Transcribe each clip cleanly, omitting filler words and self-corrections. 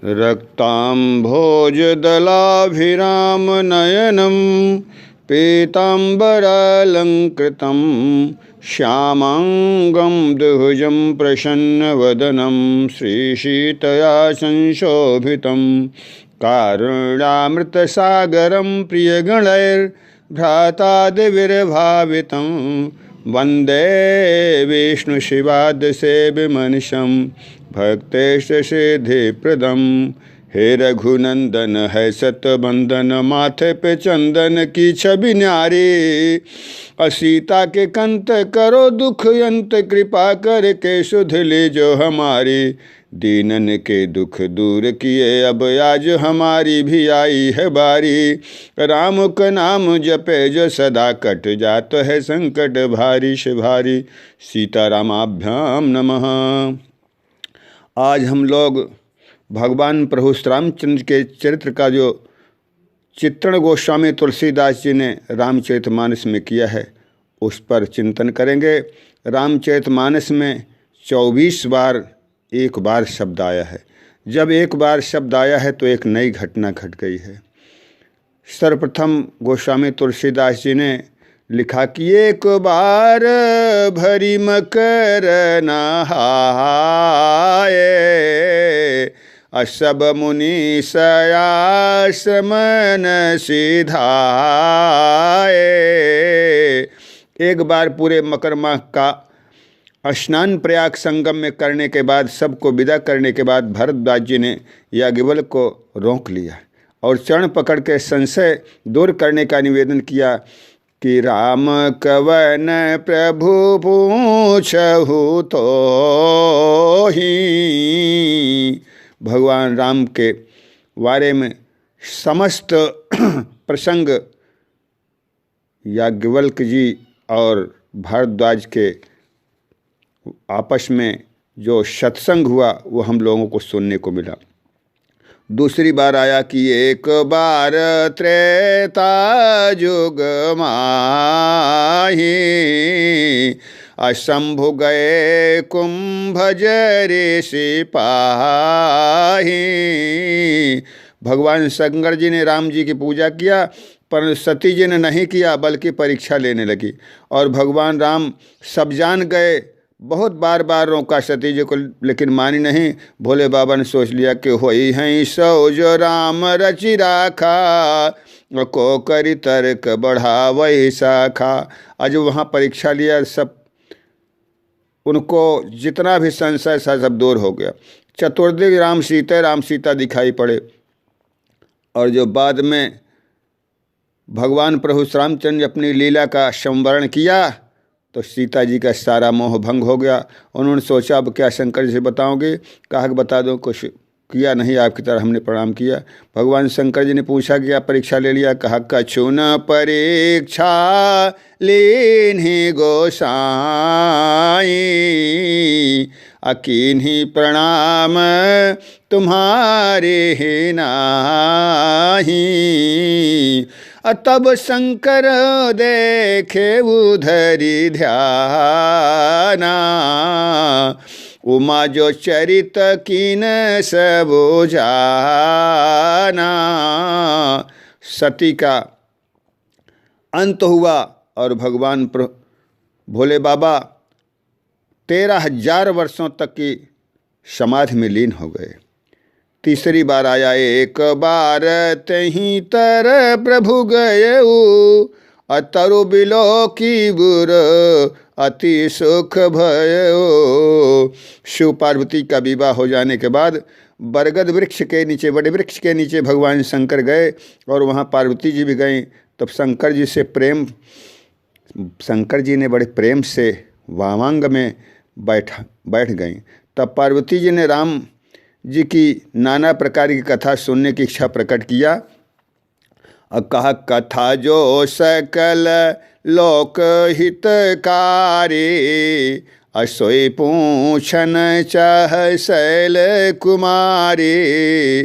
रक्ताम्भोजदलाभिरामनयनं पीताम्बरालङ्कृतं श्यामाङ्गं दुभुजं प्रसन्नवदनं श्रीसीतया संशोभितं कारुण्यामृतसागरं प्रियगणैर्भ्रातादिविर्भावितं वन्दे विष्णुशिवादसेविमनिशं भक्तेष्टसिद्धिप्रदं। हे रघुनंदन है सतबंदन, माथे पे चंदन की छवि न्यारी। असीता के कंत करो दुख अंत, कृपा करके सुध ले जो हमारी। दीनन के दुख दूर किए, अब आज हमारी भी आई है बारी। राम का नाम जपे जो सदा, कट जात है संकट भारी से भारी। सीतारामाभ्याम नमः। आज हम लोग भगवान प्रभु रामचंद्र के चरित्र का जो चित्रण गोस्वामी तुलसीदास जी ने रामचरितमानस में किया है, उस पर चिंतन करेंगे। रामचरितमानस में 24 बार एक बार शब्द आया है। जब एक बार शब्द आया है तो एक नई घटना घट गई है। सर्वप्रथम गोस्वामी तुलसीदास जी ने लिखा कि एक बार भरी मकर नहाए, सब मुनि सयाश्रमन सिधाए। एक बार पूरे मकर माह का स्नान प्रयाग संगम में करने के बाद, सबको विदा करने के बाद भरद्वाज जी ने याज्ञवल्क्य को रोक लिया और चरण पकड़ के संशय दूर करने का निवेदन किया कि राम कवन प्रभु पूछहु तो ही। भगवान राम के बारे में समस्त प्रसंग याज्ञवल्क्य जी और भारद्वाज के आपस में जो सत्संग हुआ वो हम लोगों को सुनने को मिला। दूसरी बार आया कि एक बार त्रेता युग माही, अशंभु गए कुंभजरे सिपाही। भगवान शंकर जी ने राम जी की पूजा किया, पर सती जी ने नहीं किया, बल्कि परीक्षा लेने लगी। और भगवान राम सब जान गए, बहुत बार बार रोका सती जी को, लेकिन मानी नहीं। भोले बाबा ने सोच लिया कि होई हैं सो जो राम रचि राखा, को करी तर्क बढ़ावई शाखा। आज वहाँ परीक्षा लिया, सब उनको जितना भी संशय था सब दूर हो गया। चतुर्दिक राम सीता दिखाई पड़े। और जो बाद में भगवान प्रभु रामचंद्र अपनी लीला का संवरण किया तो सीता जी का सारा मोह भंग हो गया। उन्होंने सोचा अब क्या शंकर जी से बताओगे? कहा कि बता दो। कुछ किया नहीं, आपकी तरह हमने प्रणाम किया। भगवान शंकर जी ने पूछा कि आप परीक्षा ले लिया? कहा कछु न परीक्षा लीन्हि गोसाई, अकीन्हि प्रणाम तुम्हारे ही नाही। तब शंकर देखे उधरी ध्याना, उमा जो चरित कीन सब जाना। सती का अंत हुआ और भगवान भोले बाबा 13,000 वर्षों तक की समाधि में लीन हो गए। तीसरी बार आया एक बार तहीं तर प्रभु गयऊ, अतरु बिलो की बुर अति सुख भयो। शिव पार्वती का विवाह हो जाने के बाद बरगद वृक्ष के नीचे, बड़े वृक्ष के नीचे भगवान शंकर गए और वहाँ पार्वती जी भी गईं। तब शंकर जी ने बड़े प्रेम से वामांग में बैठ गईं। तब पार्वती जी ने राम जी की नाना प्रकार की कथा सुनने की इच्छा प्रकट किया। कहा कथा जो सकल लोक हितकारी, असोई पूछन चाह शैल कुमारी।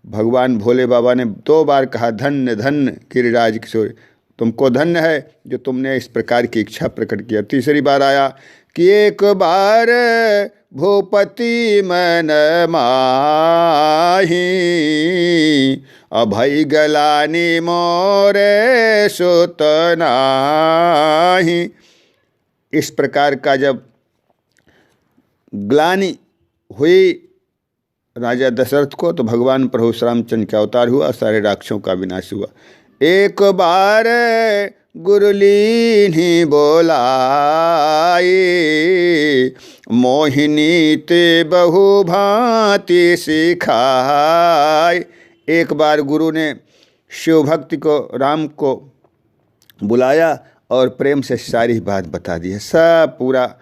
भगवान भोले बाबा ने 2 बार कहा धन्य धन्य गिरिराज किशोर, तुमको धन्य है जो तुमने इस प्रकार की इच्छा प्रकट किया। तीसरी बार आया कि एक बार भूपति मन माही, अभय गलानी मोरे सुत नाही। इस प्रकार का जब ग्लानि हुई राजा दशरथ को तो भगवान प्रभु श्री रामचंद्र का अवतार हुआ, सारे राक्षसों का विनाश हुआ। एक बार गुरुलीन्हि बोलाई, मोहिनी ते बहु भांति सिखाई। एक बार गुरु ने शिव भक्ति को, राम को बुलाया और प्रेम से सारी बात बता दी है। सब पूरा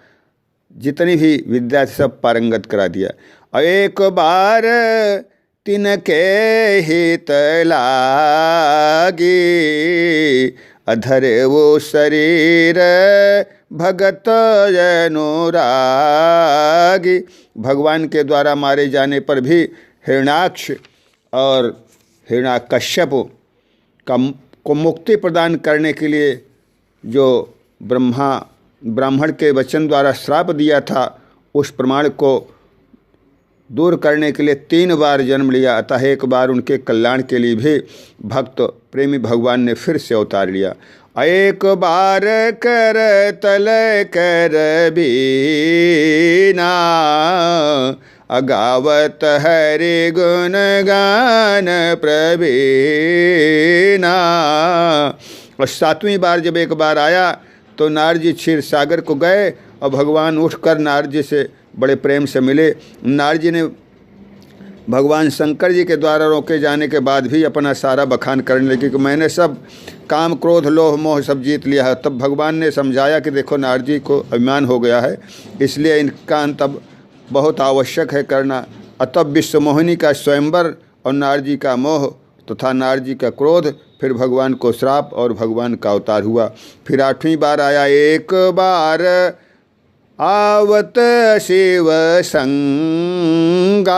जितनी भी विद्या सब पारंगत करा दिया। और एक बार तिनके हित लागी, अधरे वो शरीर भगत अनुरागी। भगवान के द्वारा मारे जाने पर भी हिरण्याक्ष और हिरण्याकश्यप को मुक्ति प्रदान करने के लिए जो ब्राह्मण के वचन द्वारा श्राप दिया था, उस प्रमाण को दूर करने के लिए 3 बार जन्म लिया। अतः एक बार उनके कल्याण के लिए भी भक्त प्रेमी भगवान ने फिर से अवतार लिया। एक बार कर तल कर बीना, अगावत हरि गुण गान प्रवीणा। और 7वीं बार जब एक बार आया तो नारद जी क्षीर सागर को गए और भगवान उठकर नारद जी से बड़े प्रेम से मिले। नारद जी ने भगवान शंकर जी के द्वारा रोके जाने के बाद भी अपना सारा बखान करने लगे कि मैंने सब काम क्रोध लोभ मोह सब जीत लिया है। तब भगवान ने समझाया कि देखो नारद जी को अभिमान हो गया है, इसलिए इनका अंत अब बहुत आवश्यक है करना। अतः विश्व मोहिनी का स्वयंवर और नारद जी का मोह तथा नारद जी का क्रोध, फिर भगवान को श्राप और भगवान का अवतार हुआ। फिर 8वीं बार आया। एक बार आवत शिव संगा,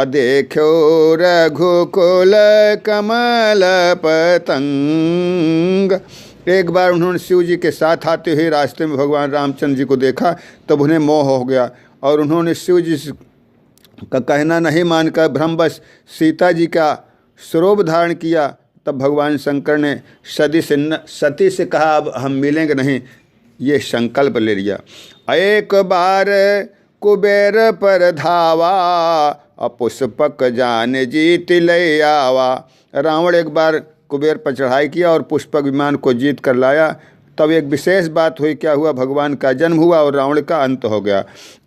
देखो रघुकुल कमल पतंग। एक बार उन्होंने शिव जी के साथ आते हुए रास्ते में भगवान रामचंद्र जी को देखा, तब उन्हें मोह हो गया और उन्होंने शिव जी का कहना नहीं मानकर भ्रमवश सीता जी का स्वरूप धारण किया। तब भगवान शंकर ने सती से कहा अब हम मिलेंगे नहीं, ये संकल्प ले लिया। एक बार कुबेर पर धावा, पुष्पक जान जीत ले आवा। रावण एक बार कुबेर पर चढ़ाई किया और पुष्पक विमान को जीत कर लाया। तब एक विशेष बात हुई, क्या हुआ, भगवान का जन्म हुआ और रावण का अंत हो गया।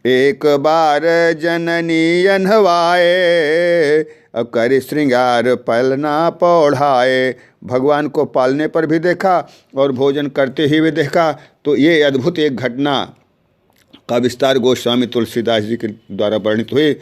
एक बार जननी अन्हवाए, कर श्रृंगार पलना पौढ़ाए। भगवान को पालने पर भी देखा और भोजन करते ही भी देखा। तो ये अद्भुत एक घटना का विस्तार गोस्वामी तुलसीदास जी के द्वारा वर्णित हुई।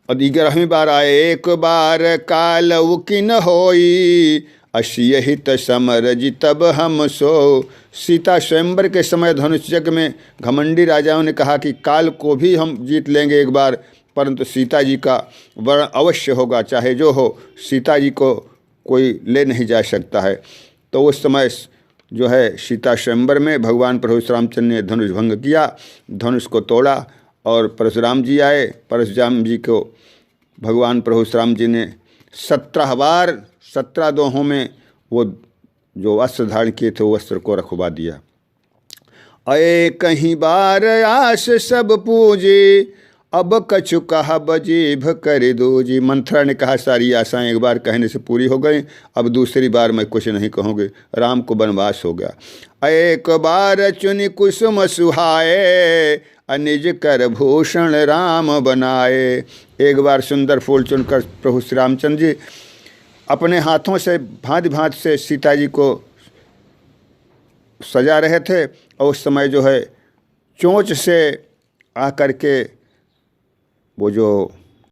और 11वीं बार आए। एक बार काल उकिन होई, असिय हित समर जितब हम सो। सीता स्वयंवर के समय धनुष यज्ञ में घमंडी राजाओं ने कहा कि काल को भी हम जीत लेंगे एक बार, परंतु सीता जी का वर्ण अवश्य होगा, चाहे जो हो, सीता जी को कोई ले नहीं जा सकता है। तो उस समय जो है सीता स्वयंवर में भगवान प्रभु श्री रामचंद्र ने धनुष भंग किया, धनुष को तोड़ा और परशुराम जी आए। परशुराम जी को भगवान प्रभु श्री राम जी ने 17 बार 17 दोहों में वो जो वस्त्र धारण किए थे वो वस्त्र को रखवा दिया। अये कहीं बार आस सब पूजे, अब कछु कहा बजीभ कर दो जी। मंथरा ने कहा सारी आशाएं एक बार कहने से पूरी हो गई, अब दूसरी बार मैं कुछ नहीं कहूँगी। राम को वनवास हो गया। एक बार चुनि कुसुम सुहाए, निज कर भूषण राम बनाए। एक बार सुंदर फूल चुनकर प्रभु श्री रामचंद्र जी अपने हाथों से भांति भांति से सीता जी को सजा रहे थे और उस समय जो है चोंच से आकर के वो जो